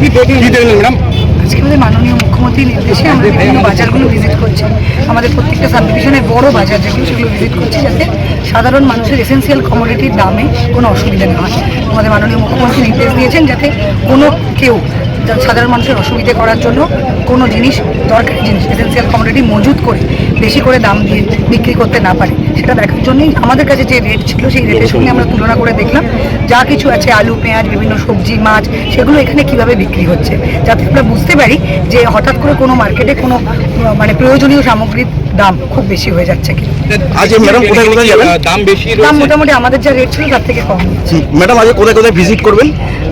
কি দেখলেন ম্যাডাম? আজকে আমাদের মাননীয় মুখ্যমন্ত্রীর নির্দেশে আমরা বিভিন্ন বাজারগুলো ভিজিট করছি। আমাদের প্রত্যেকটা সাব ডিভিশনের বড় বাজার যেগুলো সেগুলো ভিজিট করছি, যাতে সাধারণ মানুষের এসেন্সিয়াল কমোডিটির দামে কোনো অসুবিধা না হয়। আমাদের মাননীয় মুখ্যমন্ত্রী নির্দেশ দিয়েছেন যাতে কেউ সাধারণ মানুষের অসুবিধে করার জন্য কোনো জিনিস, দরকারি জিনিস, এসেন্সিয়াল কমোডিটি মজুত করে বেশি করে দাম দিয়ে বিক্রি করতে না পারে, সেটা দেখার জন্যই আমাদের কাছে যে রেট ছিল সেই রেটের সঙ্গে আমরা তুলনা করে দেখলাম যা কিছু আছে, আলু, পেঁয়াজ, বিভিন্ন সবজি, মাছ, সেগুলো এখানে কিভাবে বিক্রি হচ্ছে, যাতে আমরা বুঝতে পারি যে হঠাৎ করে কোনো মার্কেটে কোনো মানে প্রয়োজনীয় সামগ্রীর দাম খুব বেশি হয়ে যাচ্ছে কি। আজ ম্যাডাম কোথায় কোথায় যাবেন? দাম মোটামুটি আমাদের যা রেট ছিল তার থেকে কম। ম্যাডাম আজ কোথায় কোথায় ভিজিট করবেন?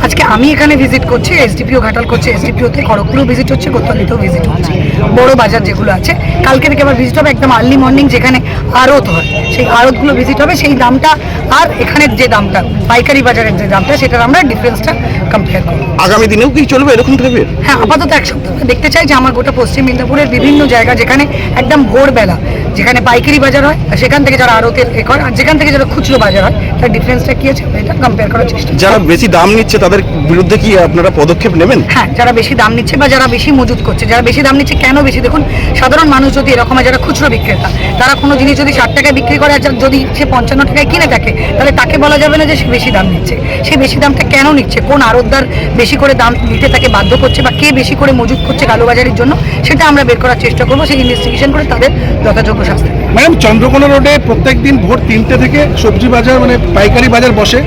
আজকে আমি এখানে ভিজিট করছি, এসডিপিও ঘাটাল করছে, এসডিপিওতে খড়গপুরেও ভিজিট হচ্ছে, কোতোয়ালিতেও ভিজিট হচ্ছে, বড় বাজার যেগুলো আছে। কালকে থেকে আবার ভিজিট হবে একদম আর্লি মর্নিং, যেখানে আড়ত হয় সেই আড়তগুলো ভিজিট হবে। সেই দামটা আর এখানের যে দামটা, পাইকারি বাজারের যে দামটা, সেটার আমরা ডিফারেন্সটা কম্পেয়ার করব। আগামী দিনেও কি চলবে এরকম টাইপের? হ্যাঁ, আপাতত এক সপ্তাহ দেখতে চাই যে আমার গোটা পশ্চিম মেদিনীপুরের বিভিন্ন জায়গা, যেখানে একদম ভোরবেলা যেখানে পাইকারি বাজার হয়, সেখান থেকে যারা আড়তের করে, আর যেখান থেকে যারা খুচরো বাজার হয়, তার ডিফারেন্সটা কি আছে এটা কম্পেয়ার করার চেষ্টা। যারা বেশি দাম নিচ্ছে তাদের বিরুদ্ধে কি আপনারা পদক্ষেপ নেবেন? হ্যাঁ, যারা বেশি দাম নিচ্ছে বা যারা বেশি মজুত করছে, যারা বেশি দাম নিচ্ছে, কেন বেশি, দেখুন সাধারণ মানুষ যদি এরকম হয়, যারা খুচরো বিক্রেতা, তারা কোনো জিনিস যদি 60 টাকায় বিক্রি করে আর যদি সে 55 টাকায় কিনে থাকে, তাহলে তাকে বলা যাবে না যে সে বেশি দাম নিচ্ছে। সে বেশি দামটা কেন নিচ্ছে, কোন আড়তদার বেশি করে দাম নিতে তাকে বাধ্য করছে, বা কে বেশি করে মজুত করছে কালোবাজারের জন্য, সেটা আমরা বের করার চেষ্টা করবো। সেই ইনভেস্টিগেশন করে তাদের যথাযোগ্য শাস্তি। ম্যাডাম, চন্দ্রকোনা রোডে প্রত্যেক দিন ভোর 3টে থেকে সবজি বাজার মানে পাইকারি বাজার বসে,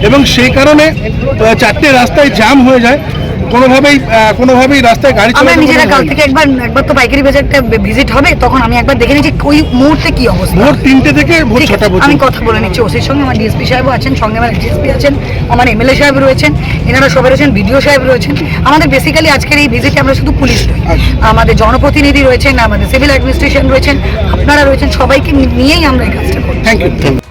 এবং সেই কারণে 4টে রাস্তায় জ্যাম হয়ে যায়। কোনোভাবেই রাস্তায় গাড়ি আমরা নিজেরা কাল থেকে একবার তো পাইকারি বাজারটা ভিজিট হবে, তখন আমি একবার দেখে নিচ্ছি ওই মুহূর্তে কি অবস্থা। ভোর 3টে থেকে ভোর 6টা পর্যন্ত আমি কথা বলে নিচ্ছি ওসির সঙ্গে, আমার ডিএসপি সাহেবও আছেন, সঙ্গে আমার ডিএসপি আছেন, আমার এমএলএ সাহেব রয়েছেন, এনারা সবাই রয়েছেন, বিডিও সাহেব রয়েছেন। আমাদের বেসিক্যালি আজকের এই ভিজিটে আমরা শুধু পুলিশ নই, আমাদের জনপ্রতিনিধি রয়েছেন, আমাদের সিভিল অ্যাডমিনিস্ট্রেশন রয়েছেন, আপনারা রয়েছেন, সবাইকে নিয়েই আমরা এই কাজটা করি। Thank you.